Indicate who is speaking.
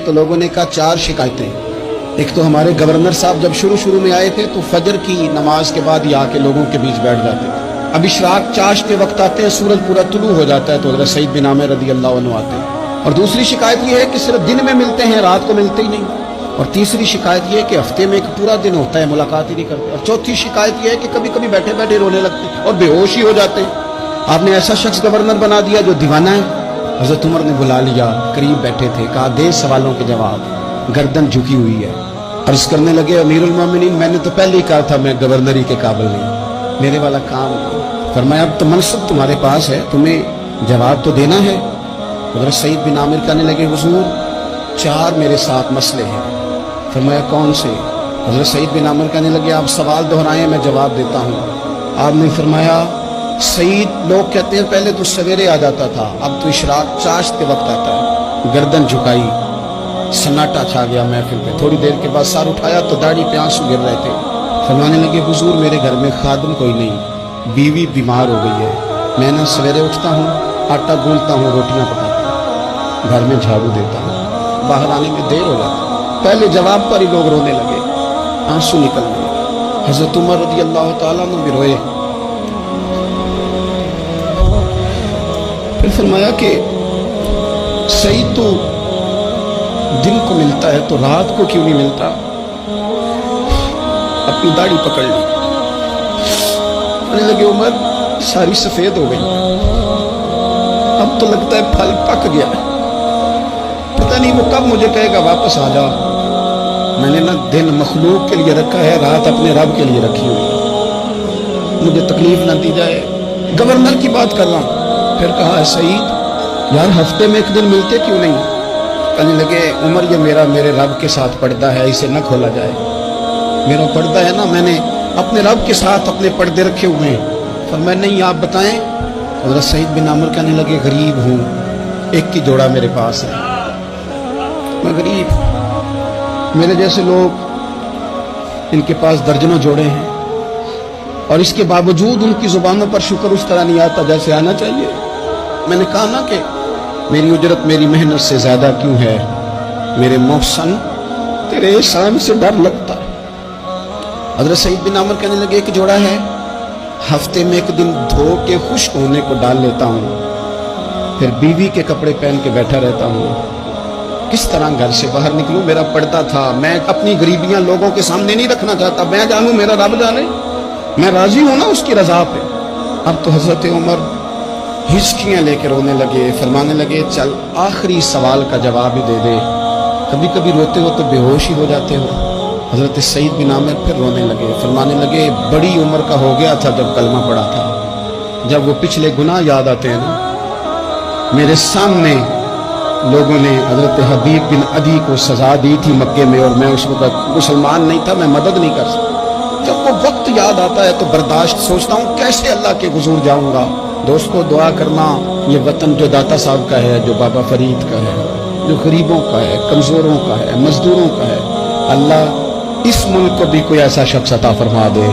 Speaker 1: तो लोगों ने कहा 4 शिकायतें। एक तो हमारे गवर्नर साहब जब शुरू में आए थे तो फजर की नमाज के बाद ही आके लोगों के बीच बैठ जाते थे। अब इशराक चाश के वक्त आते हैं, सूरज पूरा तुलू हो जाता है तो हज़रत सईद बिन आमिर रज़ी अल्लाह अन्हु आते हैं। और दूसरी शिकायत ये है कि सिर्फ दिन में मिलते हैं, रात को मिलते ही नहीं। और तीसरी शिकायत ये है कि हफ्ते में एक पूरा दिन होता है, मुलाकात ही नहीं करते। और चौथी शिकायत ये है कि कभी कभी बैठे बैठे रोने लगते हैं और बेहोश ही हो जाते हैं। आपने ऐसा शख्स गवर्नर बना दिया जो दीवाना है। हज़रत उमर ने बुला लिया, करीब बैठे थे, कहा दे सवालों के जवाब। गर्दन झुकी हुई है। अर्ज करने लगे अमीरुल मोमिनीन, मैंने तो पहले ही कहा था मैं गवर्नरी के काबिल नहीं, मेरे वाला काम नहीं। फरमाया अब तो मनसब तुम्हारे पास है, तुम्हें जवाब तो देना है। हज़रत सईद बिन आमिर कहने लगे हुजूर 4 मेरे साथ मसले हैं। फरमाया कौन से? हज़रत सईद बिन आमिर कहने लगे आप सवाल दोहराएं, मैं जवाब देता हूँ। आपने फरमाया सईद लोग कहते हैं पहले तो सवेरे आ जाता था, अब तो इशराक चाश्त के वक्त आता है। गर्दन झुकाई, सन्नाटा छा गया महफिल पे। थोड़ी देर के बाद सर उठाया तो दाढ़ी पे आंसू गिर रहे थे। फरमाने लगे हुजूर मेरे घर में खादिम कोई नहीं, बीवी बीमार हो गई है। मैं ना सवेरे उठता हूँ, आटा गूंथता हूँ, रोटियाँ पकाता हूँ, घर में झाड़ू देता हूँ, बाहर आने में देर हो जाती है। पहले जवाब पर ही लोग रोने लगे, आंसू निकलने लगे। हज़रत उमर रज़ी अल्लाह तआला अन्हु भी रोए। फिर फरमाया कि सईद तो दिन को मिलता है तो रात को क्यों नहीं मिलता? अपनी दाढ़ी पकड़ ली, कहने लगे उमर सारी सफेद हो गई, अब तो लगता है फल पक गया, पता नहीं वो कब मुझे कहेगा वापस आ जा। मैंने ना दिन मखलूक के लिए रखा है, रात अपने रब के लिए रखी हुई है, मुझे तकलीफ ना दी जाए। गवर्नर की बात कर रहा हूँ। फिर कहा सईद यार हफ्ते में एक दिन मिलते क्यों नहीं? कहने लगे उमर ये मेरे रब के साथ पर्दा है, इसे न खोला जाए। मेरा पर्दा है ना, मैंने अपने रब के साथ अपने पर्दे रखे हुए हैं। फरमाया नहीं आप बताएं। हज़रत सईद बिन आमिर कहने लगे गरीब हूँ, एक की जोड़ा मेरे पास है, मैं गरीब, मेरे जैसे लोग इनके पास दर्जनों जोड़े हैं और इसके बावजूद उनकी जुबानों पर शुक्र उस तरह नहीं आता जैसे आना चाहिए। मैंने कहा ना कि मेरी उजरत मेरी मेहनत से ज्यादा क्यों है? मेरे मोहसन तेरे एहसान से डर लगता है। हज़रत सईद बिन आमिर कहने लगे एक जोड़ा है, हफ्ते में एक दिन धो के खुश्क होने को डाल लेता हूँ, फिर बीवी के कपड़े पहन के बैठा रहता हूँ। किस तरह घर से बाहर निकलूं? मेरा पर्दा था, मैं अपनी गरीबियां लोगों के सामने नहीं रखना चाहता, मैं जानूं मेरा रब जाने, मैं राजी हूं ना उसकी रजा पे। अब तो हज़रत उमर हिचकियाँ लेकर रोने लगे, फरमाने लगे चल आखिरी सवाल का जवाब ही दे दे, कभी कभी रोते हो तो बेहोश ही हो जाते हो। हज़रत सईद बिन आमिर फिर रोने लगे, फरमाने लगे बड़ी उम्र का हो गया था जब कलमा पड़ा था, जब वो पिछले गुनाह याद आते हैं ना। मेरे सामने लोगों ने हज़रत हबीब बिन अदी को सजा दी थी मक्के में और मैं उस वक्त मुसलमान नहीं था, मैं मदद नहीं कर सकता। जब वो वक्त याद आता है तो बर्दाश्त, सोचता हूँ कैसे अल्लाह के हुजूर जाऊँगा। दोस्तों दुआ करना, ये वतन जो दाता साहब का है, जो बाबा फरीद का है, जो गरीबों का है, कमज़ोरों का है, मजदूरों का है, अल्लाह इस मुल्क को भी कोई ऐसा शख्स अता फरमा दे